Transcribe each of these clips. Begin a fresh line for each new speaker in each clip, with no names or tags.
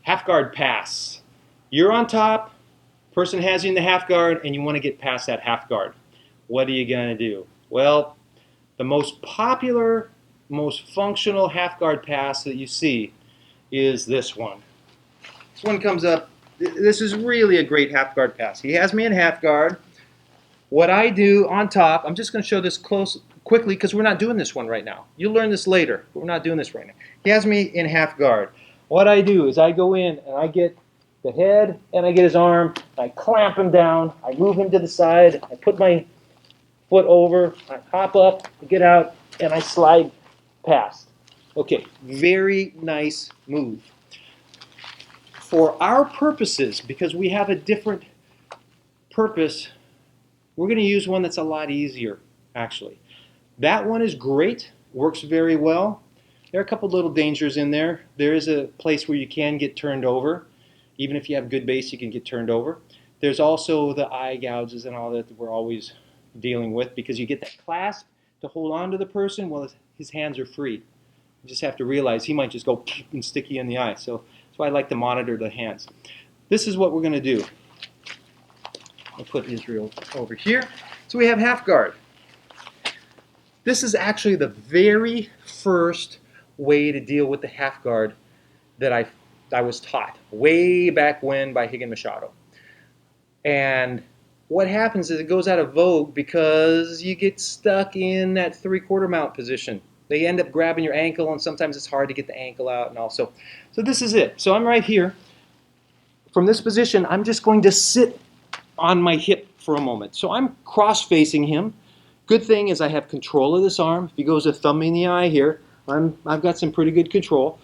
Half guard pass. You're on top, person has you in the half guard, and you want to get past that half guard. What are you going to do? Well, the most popular, most functional half guard pass that you see is this one. This one comes up. This is really a great half guard pass. He has me in half guard. What I do on top, I'm just going to show this quickly because we're not doing this one right now. You'll learn this later, but we're not doing this right now. He has me in half guard. What I do is I go in and I get the head and I get his arm, I clamp him down, I move him to the side, I put my foot over, I hop up, I get out, and I slide past. Okay, very nice move. For our purposes, because we have a different purpose, we're going to use one that's a lot easier, actually. That one is great, works very well. There are a couple little dangers in there. There is a place where you can get turned over. Even if you have good base, you can get turned over. There's also the eye gouges and all that we're always dealing with, because you get that clasp to hold on to the person while his hands are free. You just have to realize he might just go and stick you in the eye. So that's why I like to monitor the hands. This is what we're going to do. I'll put Israel over here. So we have half guard. This is actually the very first way to deal with the half guard that I was taught way back when by Higan Machado. And what happens is it goes out of vogue because you get stuck in that 3/4 mount position. They end up grabbing your ankle, and sometimes it's hard to get the ankle out and all. So this is it. So I'm right here. From this position, I'm just going to sit on my hip for a moment. So I'm cross-facing him. Good thing is I have control of this arm. If he goes to thumb me in the eye here, I've got some pretty good control.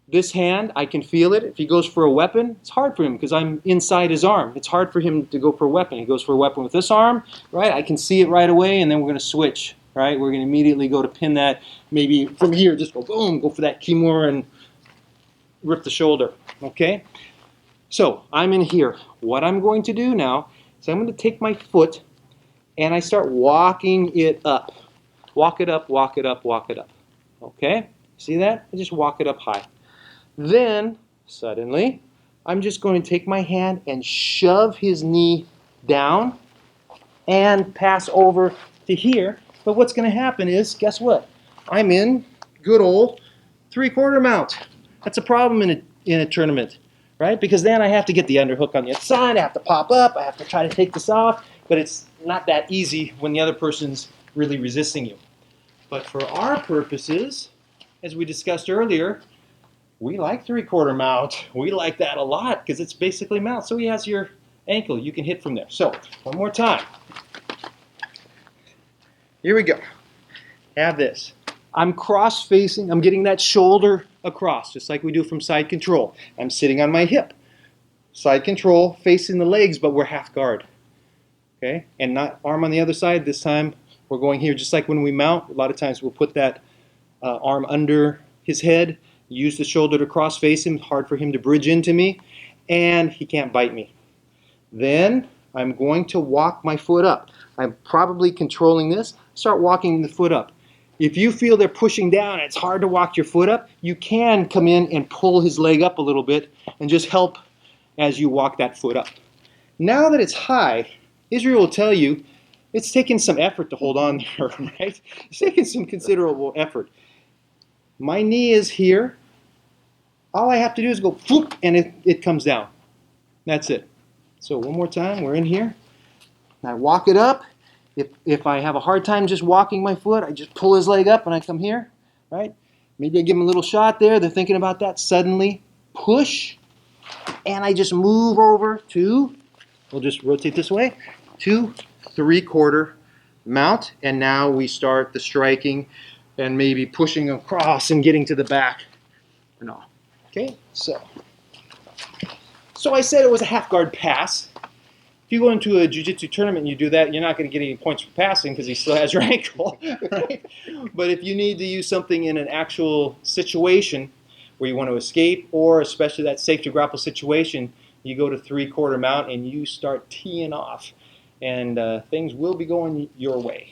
This hand, I can feel it. If he goes for a weapon, it's hard for him because I'm inside his arm. It's hard for him to go for a weapon. He goes for a weapon with this arm, right? I can see it right away, and then we're going to switch, right? We're going to immediately go to pin that. Maybe from here, just go boom, go for that Kimura and rip the shoulder, okay? So I'm in here. What I'm going to do now is I'm going to take my foot and I start walking it up. Walk it up, walk it up, walk it up. Okay? See that? I just walk it up high. Then, suddenly, I'm just going to take my hand and shove his knee down and pass over to here. But what's going to happen is, guess what? I'm in good old 3/4 mount. That's a problem in a tournament, right? Because then I have to get the underhook on the other side. I have to pop up. I have to try to take this off. But it's not that easy when the other person's really resisting you. But for our purposes, as we discussed earlier, we like 3/4 mount. We like that a lot because it's basically mount. So he has your ankle. You can hit from there. So one more time. Here we go. Have this. I'm cross-facing. I'm getting that shoulder across, just like we do from side control. I'm sitting on my hip. Side control, facing the legs, but we're half guard. Okay? And not arm on the other side. This time we're going here, just like when we mount. A lot of times we'll put that arm under his head, use the shoulder to cross-face him. Hard for him to bridge into me, and he can't bite me. Then I'm going to walk my foot up. I'm probably controlling this. Start walking the foot up. If you feel they're pushing down and it's hard to walk your foot up, you can come in and pull his leg up a little bit and just help as you walk that foot up. Now that it's high, Israel will tell you it's taken some effort to hold on there, right? It's taken some considerable effort. My knee is here. All I have to do is go whoop, and it comes down. That's it. So one more time, we're in here. I walk it up. If I have a hard time just walking my foot, I just pull his leg up and I come here, right? Maybe I give him a little shot there. They're thinking about that. Suddenly, push, and I just move over to, we'll just rotate this way, to 3/4 mount, and now we start the striking and maybe pushing across and getting to the back and all. Okay, so I said it was a half guard pass. If you go into a jiu-jitsu tournament and you do that, you're not going to get any points for passing because he still has your ankle, right? But if you need to use something in an actual situation where you want to escape, or especially that safe to grapple situation, you go to 3/4 mount and you start teeing off, and things will be going your way.